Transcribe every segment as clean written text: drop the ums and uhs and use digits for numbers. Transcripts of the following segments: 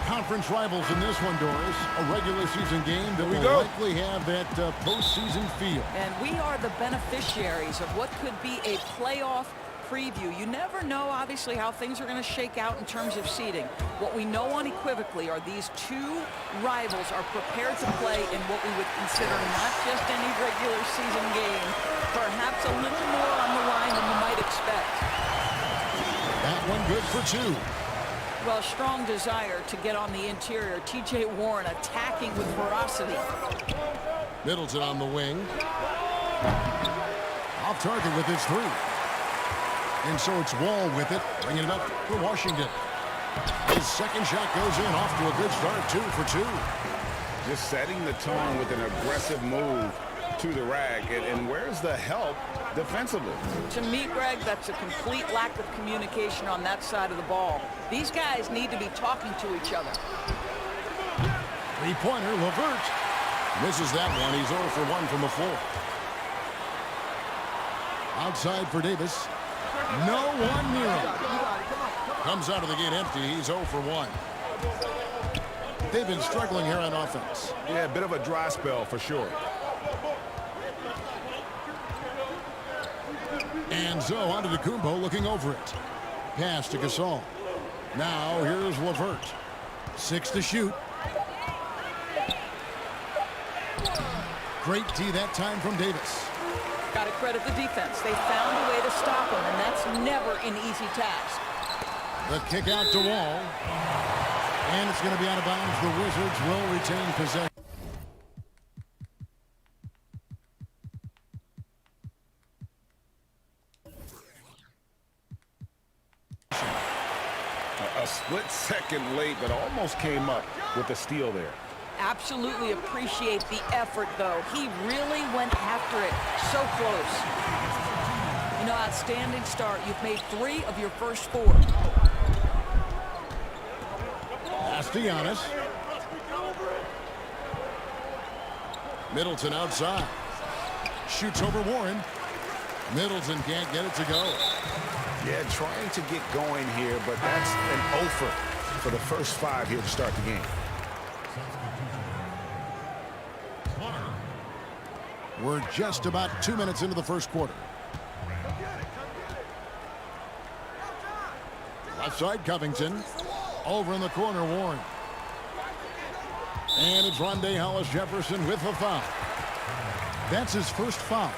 Conference rivals in this one, Doris. A regular season game that will likely have that postseason feel. And we are the beneficiaries of what could be a playoff preview. You never know, obviously, how things are going to shake out in terms of seeding. What we know unequivocally are these two rivals are prepared to play in what we would consider not just any regular season game, perhaps a little more on the line than you might expect. That one good for two. Well, strong desire to get on the interior. T.J. Warren attacking with ferocity. Middleton on the wing. Off target with his three. And so it's Wall with it, bringing it up for Washington. His second shot goes in, off to a good start, 2 for 2. Just setting the tone with an aggressive move to the rack. And where's the help defensively? To me, Greg, that's a complete lack of communication on that side of the ball. These guys need to be talking to each other. Three-pointer, LeVert. Misses that one. He's 0 for 1 from the floor. Outside for Davis. No one near him. Comes out of the gate empty. He's 0 for 1. They've been struggling here on offense. Yeah, a bit of a dry spell for sure. And so onto Kumbo looking over it. Pass to Gasol. Now here's LeVert. 6 to shoot. Great D that time from Davis. Got to credit the defense. They found a way to stop him, and that's never an easy task. The kick out to Wall. And it's going to be out of bounds. The Wizards will retain possession. A split second late, but almost came up with the steal there. Absolutely appreciate the effort, though. He really went after it. So close. You know, outstanding start. You've made 3 of your first 4. Pass to Giannis. Middleton outside. Shoots over Warren. Middleton can't get it to go. Yeah, trying to get going here, but that's an offer for the first 5 here to start the game. We're just about 2 minutes into the first quarter. Left side, Covington. Over in the corner, Warren. And it's Rondé Hollis-Jefferson with the foul. That's his first foul.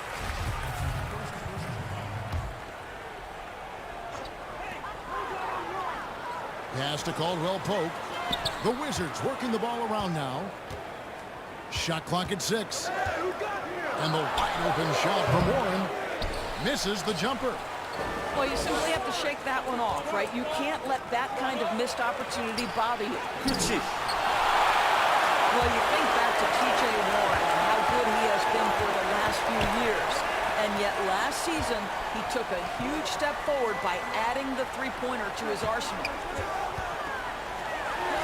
Pass to Caldwell Pope. The Wizards working the ball around now. Shot clock at 6. And the wide open shot from Warren misses the jumper. Well, you simply have to shake that one off, right? You can't let that kind of missed opportunity bother you. Well, you think back to T.J. Warren and how good he has been for the last few years. And yet last season, he took a huge step forward by adding the three-pointer to his arsenal.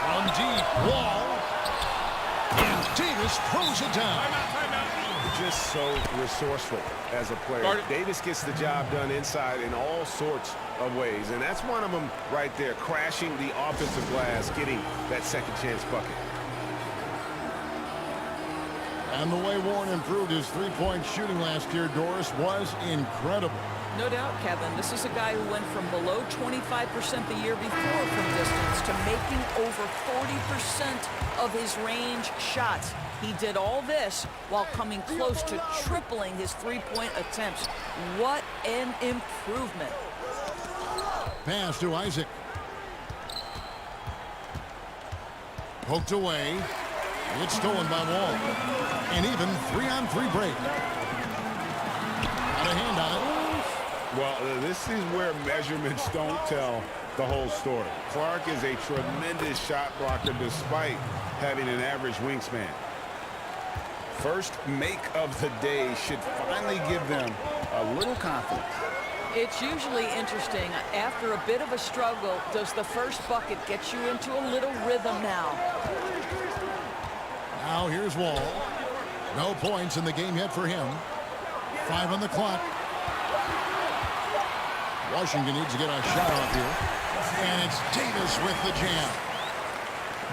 From deep, Wall. And Davis throws it down. Just so resourceful as a player. Davis gets the job done inside in all sorts of ways. And that's one of them right there, crashing the offensive glass, getting that second chance bucket. And the way Warren improved his three-point shooting last year, Doris, was incredible. No doubt, Kevin. This is a guy who went from below 25% the year before from distance to making over 40% of his range shots. He did all this while coming close to tripling his three-point attempts. What an improvement. Pass to Isaac. Poked away. It's stolen by Wall. An even 3-on-3 break. Got a hand on it. Well, this is where measurements don't tell the whole story. Clark is a tremendous shot blocker despite having an average wingspan. First make of the day should finally give them a little confidence. It's usually interesting. After a bit of a struggle, does the first bucket get you into a little rhythm now? Now here's Wall. No points in the game yet for him. 5 on the clock. Washington needs to get a shot off here. And it's Davis with the jam.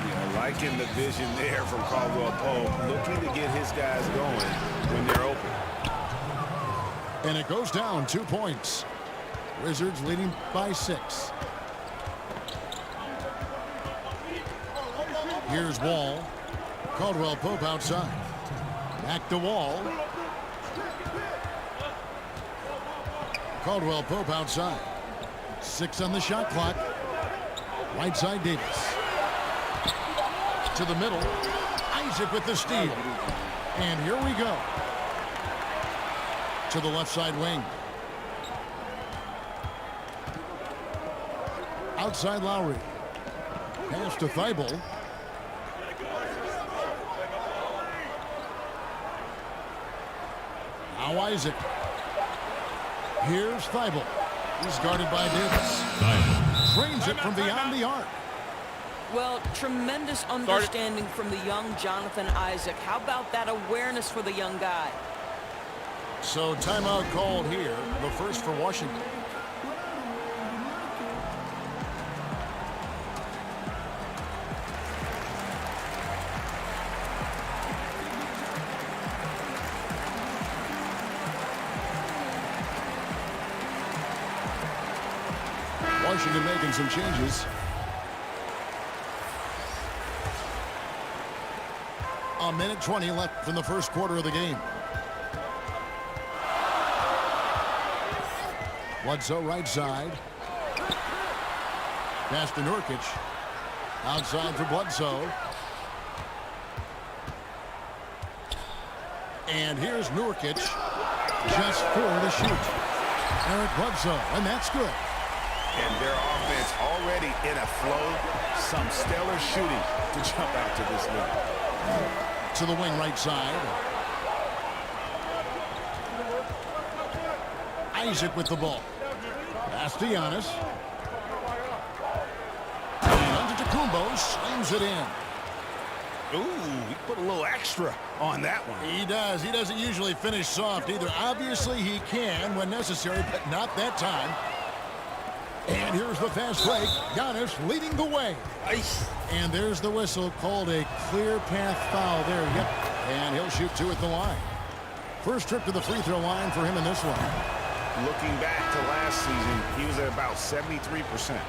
Yeah, liking the vision there from Caldwell Pope, looking to get his guys going when they're open. And it goes down 2 points. Wizards leading by 6. Here's Wall. Caldwell Pope outside. Back to Wall. Caldwell Pope outside. 6 on the shot clock. Right side Davis. To the middle. Isaac with the steal. And here we go. To the left side wing. Outside Lowry. Pass to Thibault. Now Isaac. Here's Thibault. He's guarded by Davis. Trains it from beyond the arc. Well, tremendous understanding from the young Jonathan Isaac. How about that awareness for the young guy? So timeout called here, the first for Washington. Washington making some changes. A minute 20 left in the first quarter of the game. Bledsoe right side. Pass to Nurkic. Outside for Bledsoe. And here's Nurkic. Just 4 to shoot. Eric Bledsoe, and that's good. And their offense already in a flow. Some stellar shooting to jump out to this lead. To the wing right side. Isaac with the ball. Pass to Giannis. And Antetokounmpo slams it in. Ooh, he put a little extra on that one. He does. He doesn't usually finish soft either. Obviously, he can when necessary, but not that time. And here's the fast break. Giannis leading the way. Nice. And there's the whistle, called a clear path foul there. Yep. And he'll shoot 2 at the line. First trip to the free throw line for him in this one. Looking back to last season, he was at about 73%.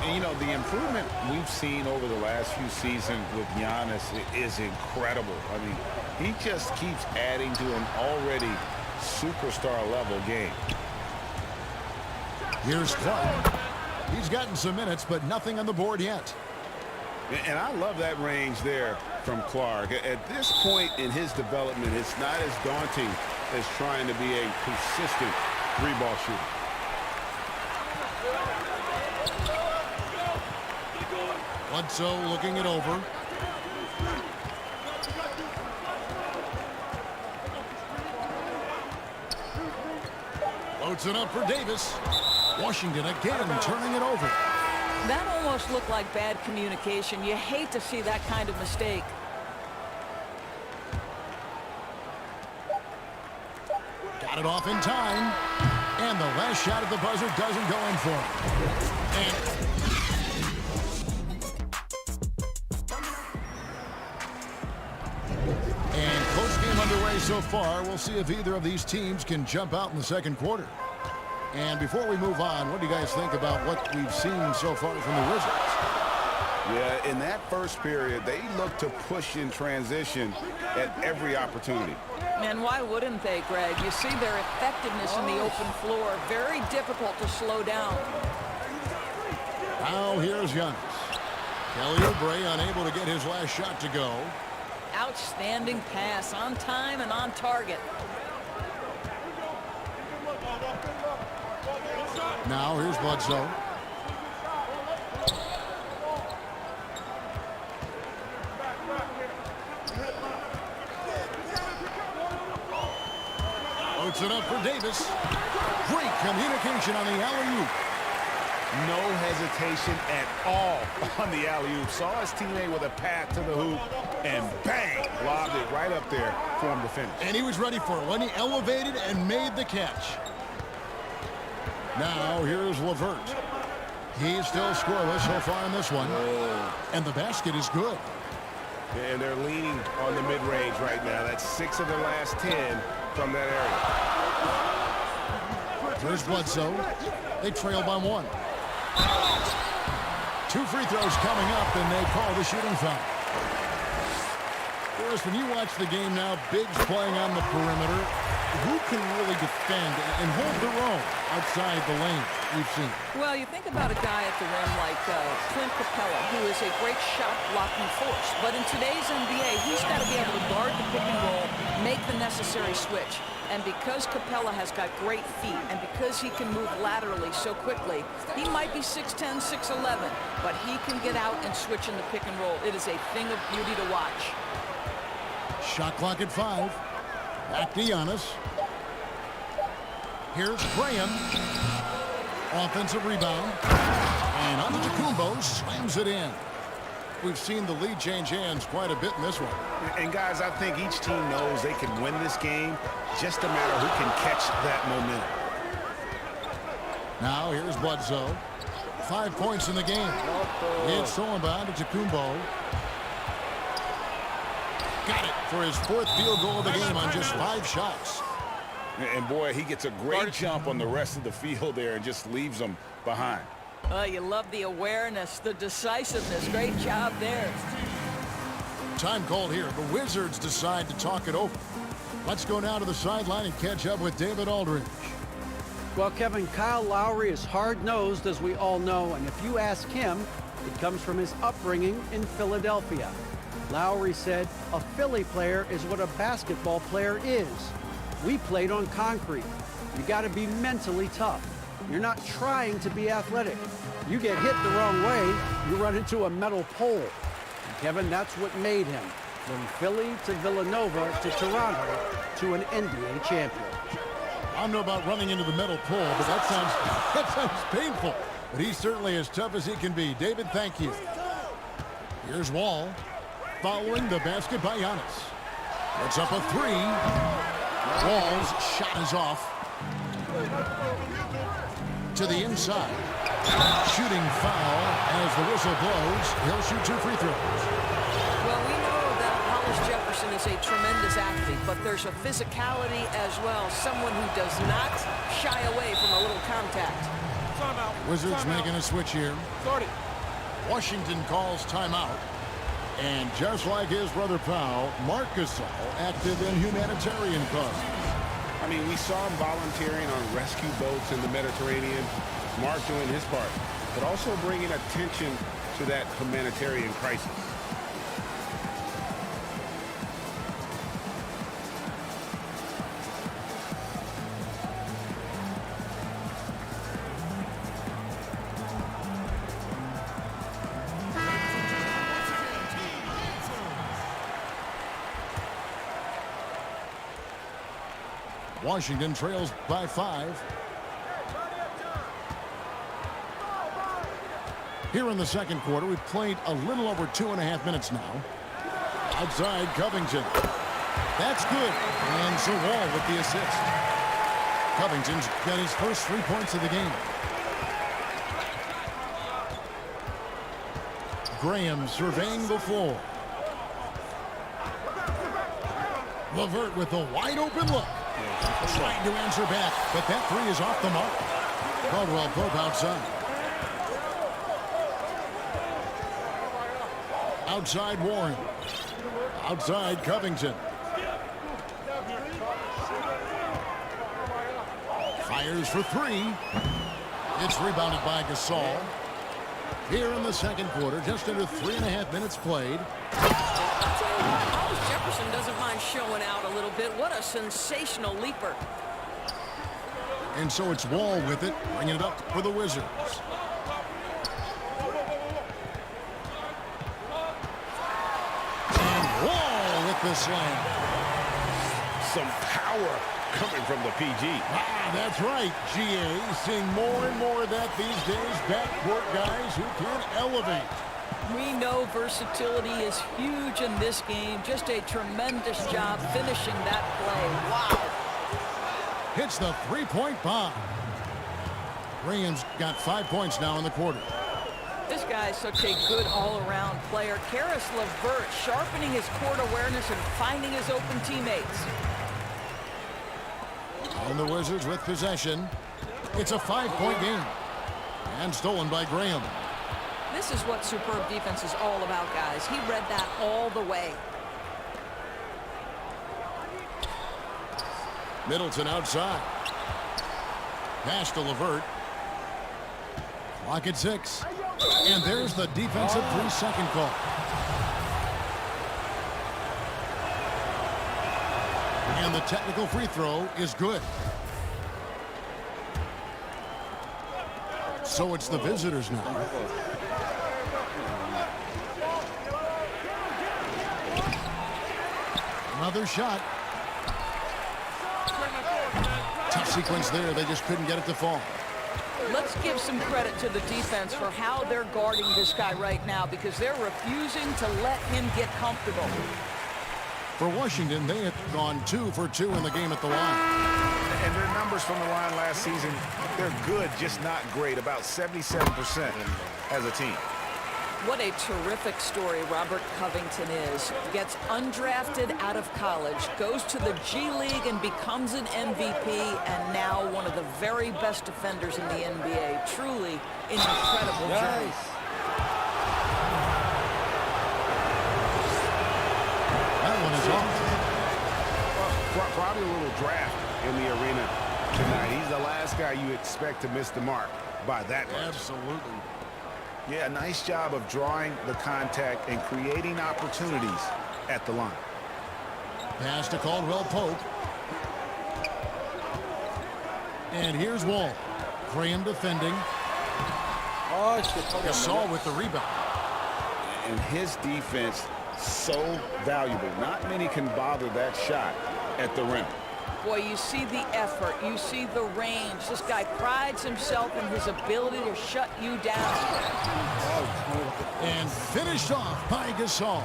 And, you know, the improvement we've seen over the last few seasons with Giannis is incredible. I mean, he just keeps adding to an already superstar-level game. Here's Clark. He's gotten some minutes, but nothing on the board yet. And I love that range there from Clark. At this point in his development, it's not as daunting as trying to be a consistent three-ball shooter. Bledsoe looking it over. Floats it up for Davis. Washington again turning it over. That almost looked like bad communication. You hate to see that kind of mistake. Got it off in time. And the last shot at the buzzer doesn't go in for him. And close game underway so far. We'll see if either of these teams can jump out in the second quarter. And before we move on, what do you guys think about what we've seen so far from the Wizards? Yeah, in that first period, they looked to push in transition at every opportunity. And why wouldn't they, Greg? You see their effectiveness in the open floor. Very difficult to slow down. Now here's Giannis. Kelly Oubre unable to get his last shot to go. Outstanding pass on time and on target. Now here's Bledsoe. Puts it up for Davis. Great communication on the alley-oop. No hesitation at all on the alley-oop. Saw his teammate with a path to the hoop, and bang, lobbed it right up there for him to finish. And he was ready for it when he elevated and made the catch. Now here's LeVert. He's still scoreless so far in this one. And the basket is good. And they're leaning on the mid-range right now. That's 6 of the last 10 from that area. Here's Bledsoe. They trail by 1. 2 free throws coming up, and they call the shooting foul. Whereas when you watch the game now, Biggs playing on the perimeter, who can really defend and hold their own outside the lane we've seen? Well, you think about a guy at the rim like Clint Capella, who is a great shot-blocking force. But in today's NBA, he's got to be able to guard the pick and roll, make the necessary switch. And because Capella has got great feet and because he can move laterally so quickly, he might be 6'10", 6'11", but he can get out and switch in the pick and roll. It is a thing of beauty to watch. Shot clock at 5. Back to Giannis. Here's Graham. Offensive rebound. And Antetokounmpo slams it in. We've seen the lead change hands quite a bit in this one. And guys, I think each team knows they can win this game. Just a matter who can catch that momentum. Now here's Bledsoe. 5 points in the game. It's stolen by Antetokounmpo. Got it for his 4th field goal of the game on just 5 shots. And boy, he gets a great jump on the rest of the field there and just leaves them behind. You love the awareness, the decisiveness. Great job there. Time called here. The Wizards decide to talk it over. Let's go now to the sideline and catch up with David Aldridge. Well, Kevin, Kyle Lowry is hard-nosed, as we all know, and if you ask him, it comes from his upbringing in Philadelphia. Lowry said, "A Philly player is what a basketball player is. We played on concrete. You got to be mentally tough. You're not trying to be athletic. You get hit the wrong way, you run into a metal pole." And Kevin, that's what made him, from Philly to Villanova to Toronto to an NBA champion. I don't know about running into the metal pole, but that sounds painful. But he's certainly as tough as he can be. David, thank you. Here's Wall. Following the basket by Giannis. It's up a 3. Wall's shot is off. To the inside. Shooting foul as the whistle blows. He'll shoot 2 free throws. Well, we know that Hollis Jefferson is a tremendous athlete, but there's a physicality as well. Someone who does not shy away from a little contact. Wizards making a switch here. Washington calls timeout. And just like his brother Powell, Marc Gasol active in humanitarian causes. I mean, we saw him volunteering on rescue boats in the Mediterranean. Mark doing his part, but also bringing attention to that humanitarian crisis. Washington trails by 5. Here in the second quarter, we've played a little over 2.5 minutes now. Outside Covington. That's good. And so Wall with the assist. Covington's got his first 3 points of the game. Graham surveying the floor. LeVert with a wide open look. Trying to answer back, but that 3 is off the mark. Caldwell Pope outside. Outside Warren. Outside Covington. Fires for 3. It's rebounded by Gasol. Here in the second quarter, just under 3.5 minutes played. I'll tell you what, Hollis Jefferson doesn't mind showing out a little bit. What a sensational leaper. And so it's Wall with it, bringing it up for the Wizards. And Wall with the slam. Some power coming from the PG. Ah, that's right, GA. Seeing more and more of that these days. Backcourt guys who can elevate. We know versatility is huge in this game. Just a tremendous job finishing that play. Wow. Hits the three-point bomb. Graham's got 5 points now in the quarter. This guy is such a good all-around player. Karis LeVert sharpening his court awareness and finding his open teammates. And the Wizards with possession. It's a 5-point game. And stolen by Graham. This is what superb defense is all about, guys. He read that all the way. Middleton outside. Pass to LeVert. Clock at 6. And there's the defensive 3-second call. And the technical free throw is good. So it's the visitors now. Another shot. Tough sequence there. They just couldn't get it to fall. Let's give some credit to the defense for how they're guarding this guy right now, because they're refusing to let him get comfortable. For Washington, they had gone 2 for 2 in the game at the line. And their numbers from the line last season, they're good, just not great. About 77% as a team. What a terrific story Robert Covington is. Gets undrafted out of college, goes to the G League and becomes an MVP, and now one of the very best defenders in the NBA. Truly an incredible journey. That one is off. Well, probably a little draft in the arena tonight. He's the last guy you expect to miss the mark by that much. Absolutely. Yeah, nice job of drawing the contact and creating opportunities at the line. Pass to Caldwell Pope. And here's Wall. Graham defending. Gasol with the rebound. And his defense so valuable. Not many can bother that shot at the rim. Boy, you see the effort, you see the range. This guy prides himself in his ability to shut you down. And finished off by Gasol.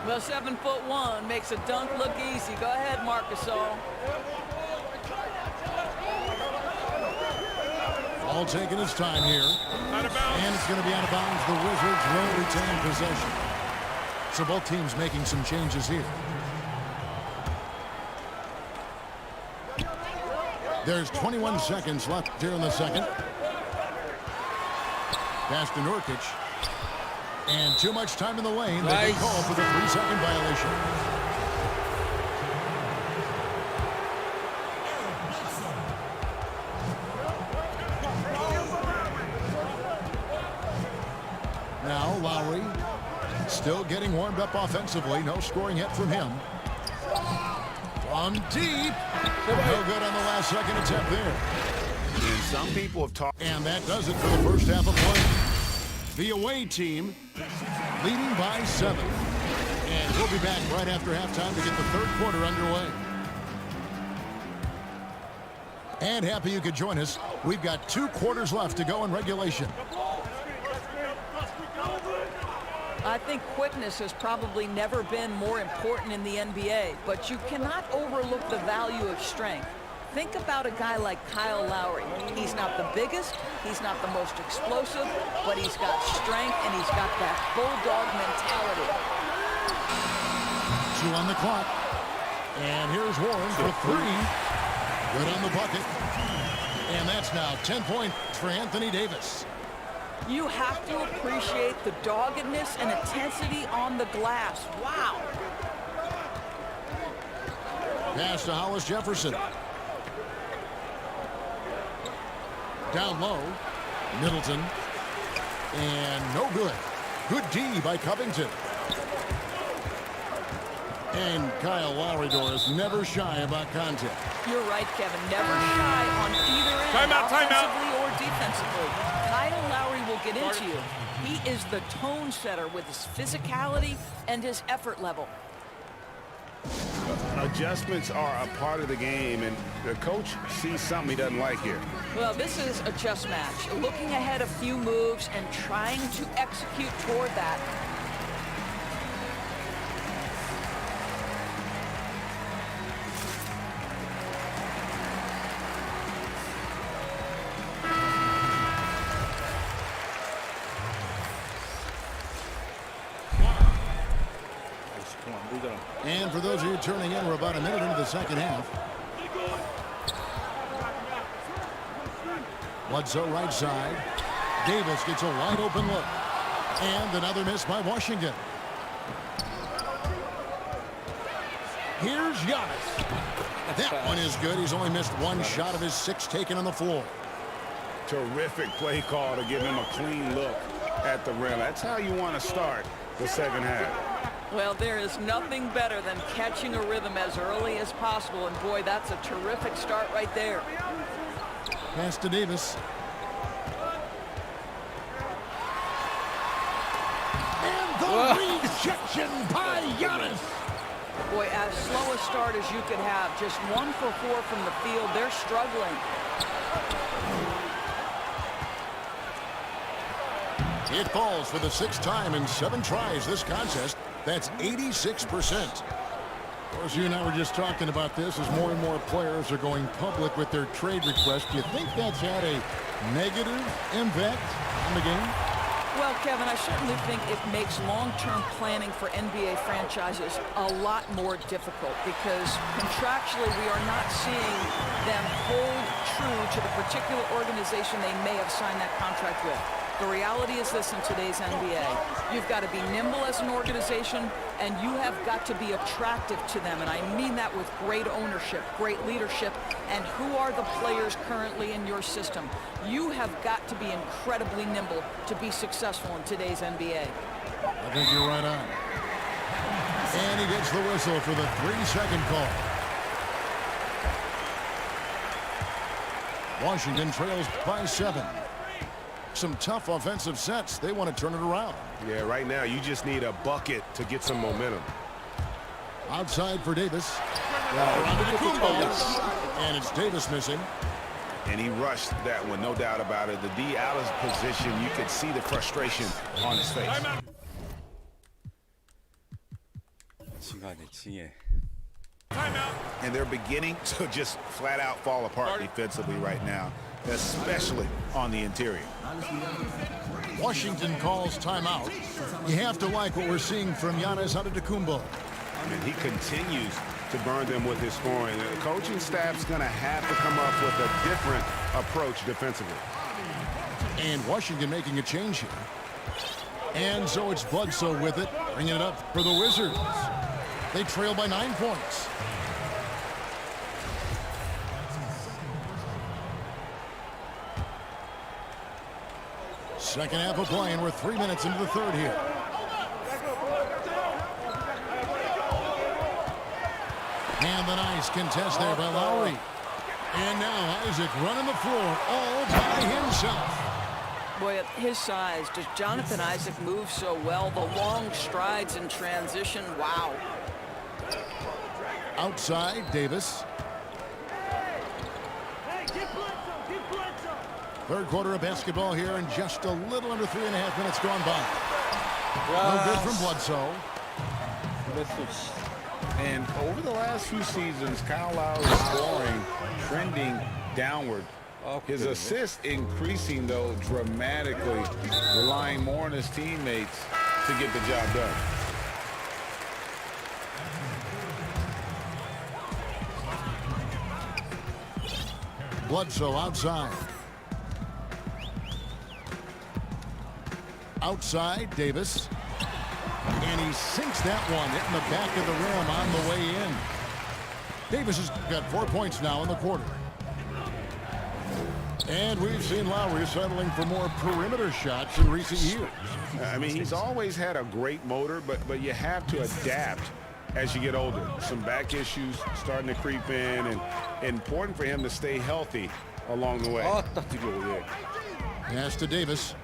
Well, 7'1" makes a dunk look easy. Go ahead, Marc Gasol. All taking his time here. And it's going to be out of bounds. The Wizards will retain possession. So both teams making some changes here. There's 21 seconds left here in the second. Pass to Nurkic. And too much time in the lane. They get called for the 3-second violation. Now Lowry still getting warmed up offensively. No scoring yet from him. From deep. No good on the last second attempt there. And some people have talked. And that does it for the first half of play. The away team leading by 7. And we'll be back right after halftime to get the third quarter underway. And happy you could join us. We've got 2 quarters left to go in regulation. I think quickness has probably never been more important in the NBA, but you cannot overlook the value of strength. Think about a guy like Kyle Lowry. He's not the biggest, he's not the most explosive, but he's got strength and he's got that bulldog mentality. 2 on the clock. And here's Warren for 3. Good on the bucket. And that's now 10 points for Anthony Davis. You have to appreciate the doggedness and intensity on the glass. Wow. Pass to Hollis Jefferson. Down low. Middleton. And no good. Good D by Covington. And Kyle Lowry is never shy about contact. You're right, Kevin. Never shy on either end, offensively or defensively. Kyle Lowry will get into you. He is the tone setter with his physicality and his effort level. Adjustments are a part of the game, and the coach sees something he doesn't like here. Well, this is a chess match. Looking ahead a few moves and trying to execute toward that. And for those of you turning in, we're about a minute into the second half. Bledsoe right side. Davis gets a wide open look. And another miss by Washington. Here's Giannis. That one is good. He's only missed one shot of his 6 taken on the floor. Terrific play call to give him a clean look at the rim. That's how you want to start the second half. Well, there is nothing better than catching a rhythm as early as possible. And boy, that's a terrific start right there. Pass to Davis. And the rejection by Giannis. Boy, as slow a start as you could have. Just 1 for 4 from the field. They're struggling. It falls for the 6th time in 7 tries this contest. That's 86%. Of course, you and I were just talking about this as more and more players are going public with their trade requests. Do you think that's had a negative impact on the game? Well, Kevin, I certainly think it makes long-term planning for NBA franchises a lot more difficult because contractually we are not seeing them hold true to the particular organization they may have signed that contract with. The reality is this in today's NBA. You've got to be nimble as an organization, and you have got to be attractive to them. And I mean that with great ownership, great leadership, and who are the players currently in your system. You have got to be incredibly nimble to be successful in today's NBA. I think you're right on. And he gets the whistle for the 3-second call. Washington trails by 7. Some tough offensive sets. They want to turn it around. Yeah, right now you just need a bucket to get some momentum. Outside for Davis. And it's Davis missing. And he rushed that one, no doubt about it. The D out of position, you could see the frustration on his face. And they're beginning to just flat out fall apart defensively right now, especially on the interior. Washington calls timeout. You have to like what we're seeing from Giannis Antetokounmpo. And he continues to burn them with his scoring. The coaching staff's going to have to come up with a different approach defensively. And Washington making a change here. And so it's Bledsoe with it, bringing it up for the Wizards. They trail by 9 points. Second half of play, and we're 3 minutes into the third here. And the nice contest there by Lowry. And now Isaac running the floor all by himself. Boy, at his size, does Jonathan Isaac move so well? The long strides in transition, wow. Outside, Davis. Third quarter of basketball here, and just a little under 3.5 minutes gone by. No good from Bledsoe. And over the last few seasons, Kyle Lowry's scoring trending downward. His assists increasing, though, dramatically, relying more on his teammates to get the job done. Bledsoe outside. Outside, Davis. And he sinks that one, hitting the back of the rim on the way in. Davis has got 4 points now in the quarter. And we've seen Lowry settling for more perimeter shots in recent years. I mean, he's always had a great motor, but you have to adapt as you get older. Some back issues starting to creep in, and important for him to stay healthy along the way. Pass to Davis.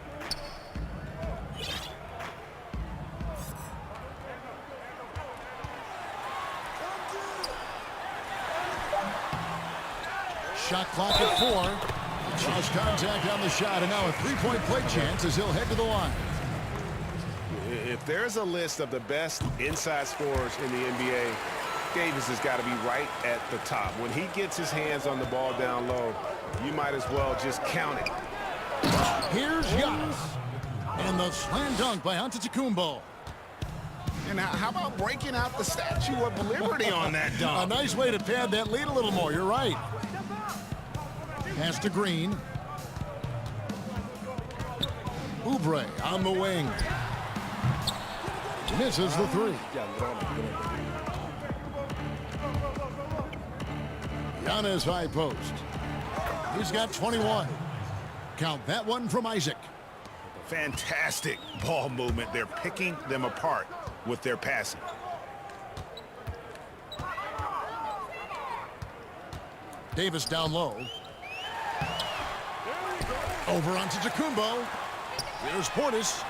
Shot clock at 4. Lost contact on the shot, and now a three-point play chance as he'll head to the line. If there's a list of the best inside scorers in the NBA, Davis has got to be right at the top. When he gets his hands on the ball down low, you might as well just count it. Here's Giannis. And the slam dunk by Antetokounmpo. And how about breaking out the Statue of Liberty on that dunk? A nice way to pad that lead a little more. You're right. Pass to Green. Oubre on the wing. Misses the three. Giannis high post. He's got 21. Count that one from Isaac. Fantastic ball movement. They're picking them apart with their passing. Davis down low. Over onto Antetokounmpo. Here's Portis.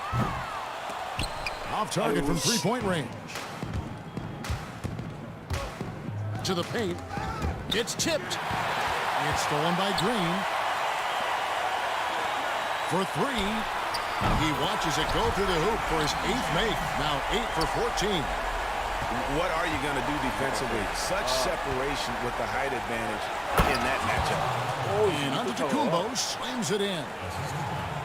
Off target from three-point range. To the paint. It's tipped. It's stolen by Green. For three. He watches it go through the hoop for his 8th make. Now 8 for 14. What are you going to do defensively? Such separation with the height advantage in that matchup. And Antetokounmpo slams it in.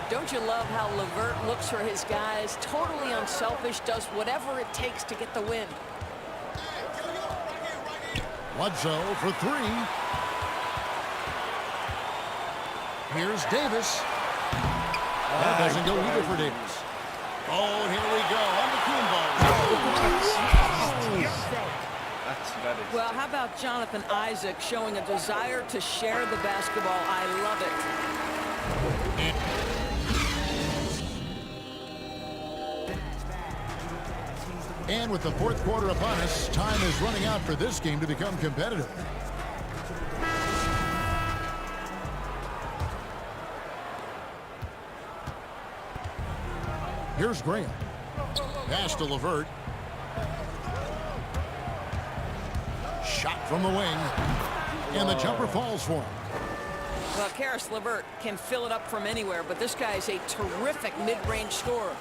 Don't you love how LeVert looks for his guys? Totally unselfish, does whatever it takes to get the win. Bledsoe for three. Here's Davis. That doesn't go either for Davis. Oh, here we go. Well, how about Jonathan Isaac showing a desire to share the basketball? I love it. And with the fourth quarter upon us, time is running out for this game to become competitive. Here's Graham. Pass to LeVert. Shot from the wing. And the jumper falls for him. Well, Karis LeVert can fill it up from anywhere, but this guy is a terrific mid-range scorer.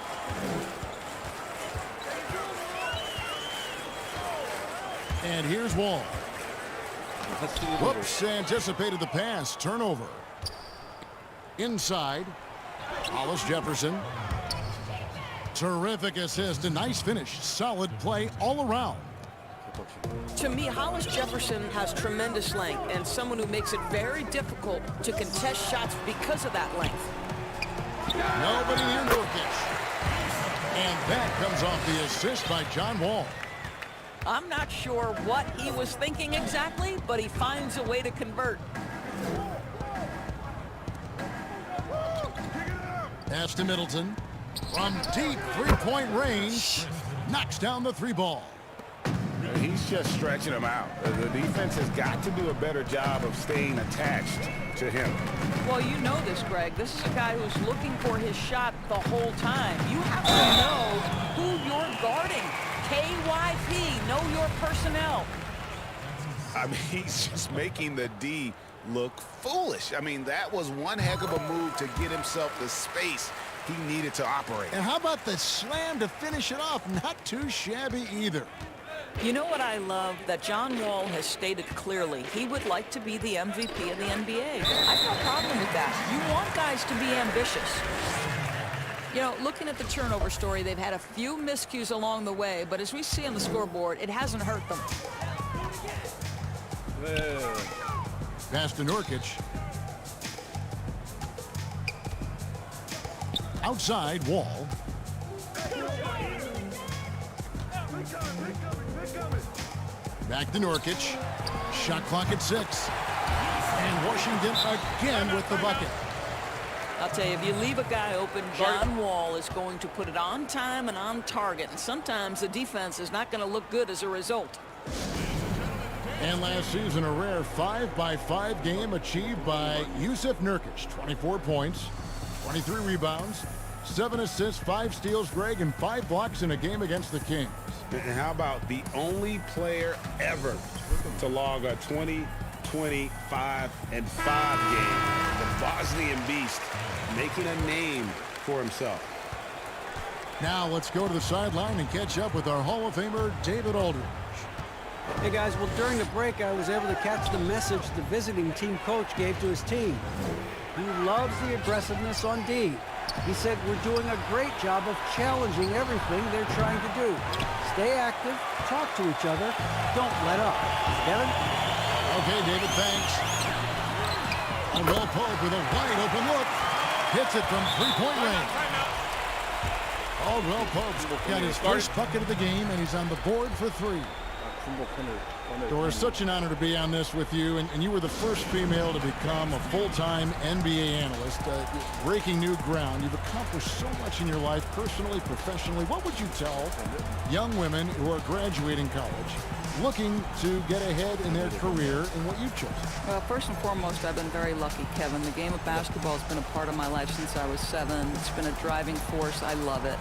And here's Wall. Whoops, anticipated the pass. Turnover. Inside. Hollis Jefferson. Terrific assist. A nice finish. Solid play all around. To me, Hollis Jefferson has tremendous length and someone who makes it very difficult to contest shots because of that length. Nobody near Nurkic. And that comes off the assist by John Wall. I'm not sure what he was thinking exactly, but he finds a way to convert. Pass to Middleton. From deep three-point range. Knocks down the three ball. He's just stretching him out. The defense has got to do a better job of staying attached to him. Well, you know this, Greg. This is a guy who's looking for his shot the whole time. You have to know who you're guarding. KYP, know your personnel. I mean, he's just making the D look foolish. I mean, that was one heck of a move to get himself the space he needed to operate. And how about the slam to finish it off? Not too shabby either. You know what I love? That John Wall has stated clearly. He would like to be the MVP of the NBA. I have no problem with that. You want guys to be ambitious. You know, looking at the turnover story, they've had a few miscues along the way, but as we see on the scoreboard, it hasn't hurt them. Pass to Nurkic. Outside, Wall. Back to Nurkic. Shot clock at 6. And Washington again with the bucket. I'll tell you, if you leave a guy open, John Wall is going to put it on time and on target. And sometimes the defense is not going to look good as a result. And last season, a rare 5-by-5 game achieved by Yusuf Nurkic. 24 points, 23 rebounds, 7 assists, 5 steals, Greg, and 5 blocks in a game against the Kings. And how about the only player ever to log a 20, 25, and 5 game? The Bosnian Beast making a name for himself. Now let's go to the sideline and catch up with our Hall of Famer, David Aldridge. Hey guys, well during the break I was able to catch the message the visiting team coach gave to his team. He loves the aggressiveness on D. He said we're doing a great job of challenging everything they're trying to do. Stay active, talk to each other, don't let up. Kevin? Okay, David, thanks. Will Pope with a wide open look. Hits it from three-point range. Will Pope's got his first bucket of the game, and he's on the board for 3. So it's such an honor to be on this with you, and you were the first female to become a full-time NBA analyst, breaking new ground. You've accomplished so much in your life, personally, professionally. What would you tell young women who are graduating college, looking to get ahead in their career in what you chose? Well, first and foremost, I've been very lucky, Kevin. The game of basketball has been a part of my life since I was 7. It's been a driving force. I love it.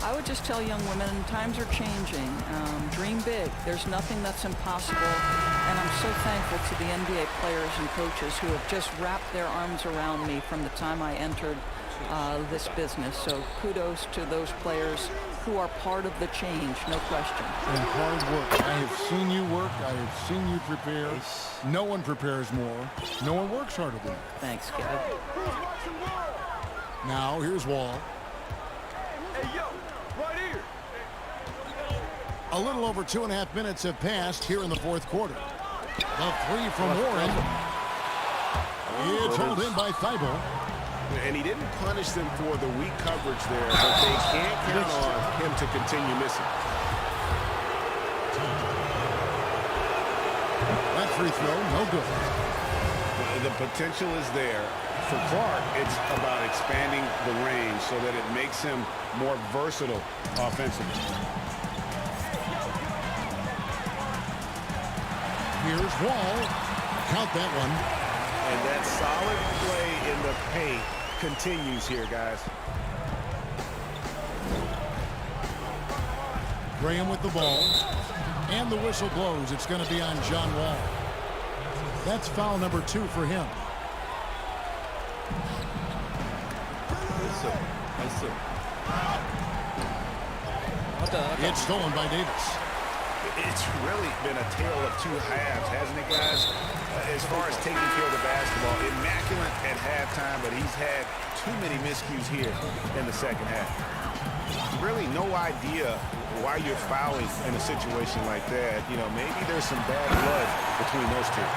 I would just tell young women, times are changing. Dream big. There's nothing that's impossible. And I'm so thankful to the NBA players and coaches who have just wrapped their arms around me from the time I entered this business. So kudos to those players who are part of the change, no question. And hard work. I have seen you work. I have seen you prepare. No one prepares more. No one works harder than you. Thanks, Kevin. Now, here's Wall. Hey, yo, right here. A little over 2.5 minutes have passed here in the fourth quarter. The 3 from Warren. It's held in by Thibault. And he didn't punish them for the weak coverage there, but they can't count on him to continue missing. That free throw, no good. The potential is there. For Clark, it's about expanding the range so that it makes him more versatile offensively. Here's Wall. Count that one. And that solid play in the paint continues here, guys. Graham with the ball. And the whistle blows. It's going to be on John Wall. That's foul number 2 for him. It's stolen by Davis. It's really been a tale of 2 halves, hasn't it, guys? As far as taking care of the basketball, immaculate at halftime, but he's had too many miscues here in the second half. Really no idea why you're fouling in a situation like that. You know, maybe there's some bad blood between those two.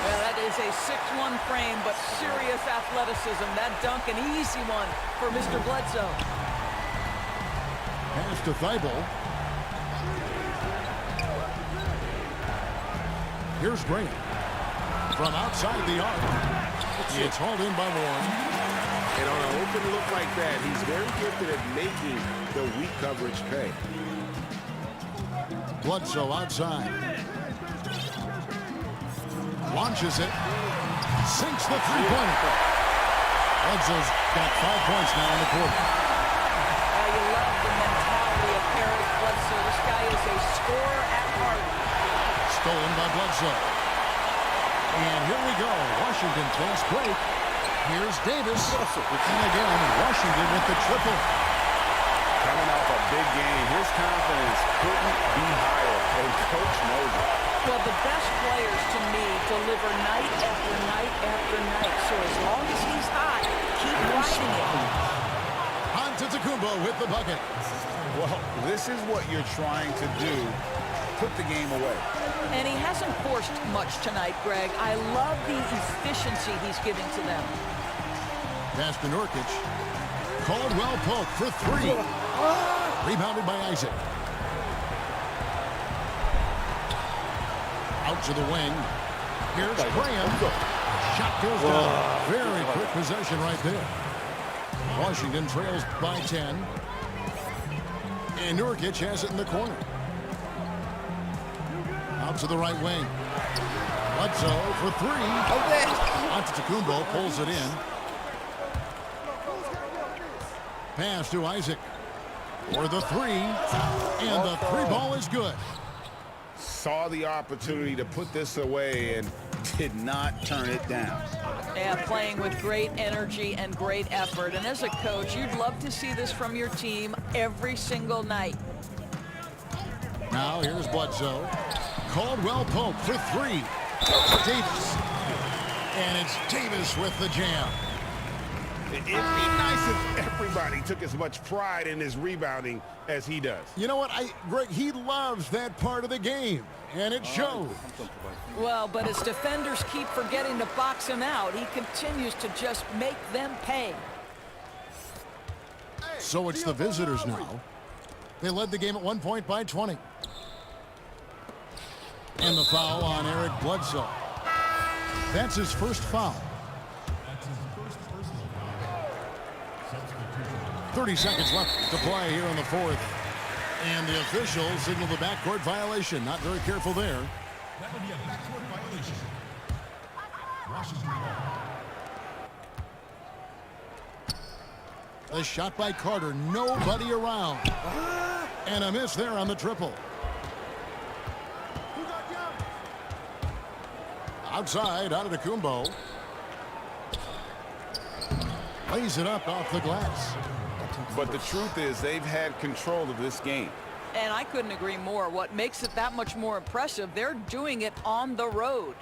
Well, that is a 6'1" frame, but serious athleticism. That dunk, an easy one for Mr. Bledsoe. Pass to Thibault. Here's Graham. From outside the arc. It's hauled in by Warren. And on an open look like that, he's very gifted at making the weak coverage pay. Bledsoe outside. Launches it. Sinks the three-pointer. Bledsoe's got 5 points now in the quarter. You love the mentality of Eric Bledsoe. This guy is a scorer at heart. Stolen by Bledsoe. And here we go. Washington fast break. Here's Davis. And again, Washington with the triple. Coming off a big game, his confidence couldn't be higher, and Coach knows it. Well, the best players to me deliver night after night after night. So as long as he's hot, keep riding it. Antetokounmpo with the bucket. Well, this is what you're trying to do. Put the game away. And he hasn't forced much tonight, Greg. I love the efficiency he's giving to them. Pass to Nurkic. Caldwell Pope for 3. Rebounded by Isaac. Out to the wing. Here's Graham. Shot goes down. Very quick possession right there. Washington trails by 10. And Nurkic has it in the corner. Out to the right wing. Bledsoe for three. Antetokounmpo pulls it in. Pass to Isaac. For the three. And the three ball is good. Saw the opportunity to put this away and did not turn it down. Yeah, playing with great energy and great effort. And as a coach, you'd love to see this from your team every single night. Now here's Bledsoe. Caldwell Pope for three. Davis. And it's Davis with the jam. It'd be nice if everybody took as much pride in his rebounding as he does. You know what, Greg, he loves that part of the game, and it shows. Well, but as defenders keep forgetting to box him out, he continues to just make them pay. So it's the visitors now. They led the game at 1 point by 20. And the foul on Eric Bledsoe. That's his first foul. 30 seconds left to play here in the fourth. And the officials signal the backcourt violation. Not very careful there. That would be a backcourt violation. Washington. The shot by Carter. Nobody around. And a miss there on the triple. Outside, Antetokounmpo. Lays it up off the glass. But the truth is they've had control of this game. And I couldn't agree more. What makes it that much more impressive, they're doing it on the road.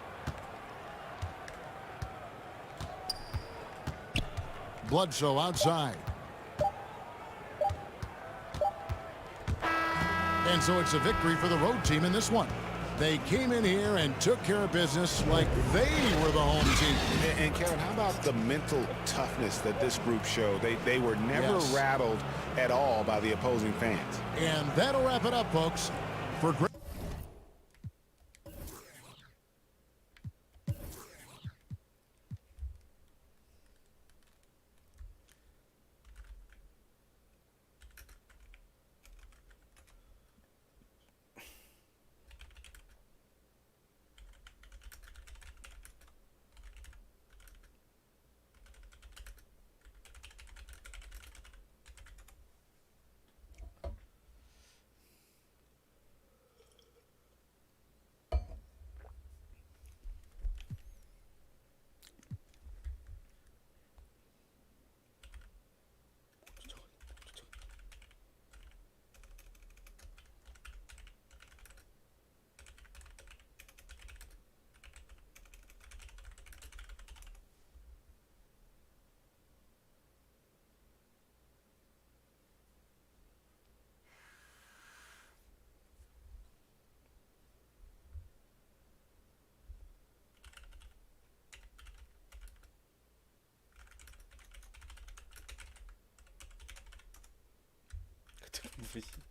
Bledsoe outside. And so it's a victory for the road team in this one. They came in here and took care of business like they were the home team. And Kevin, how about the mental toughness that this group showed? They were never rattled at all by the opposing fans. And that'll wrap it up, folks. For great. 무슨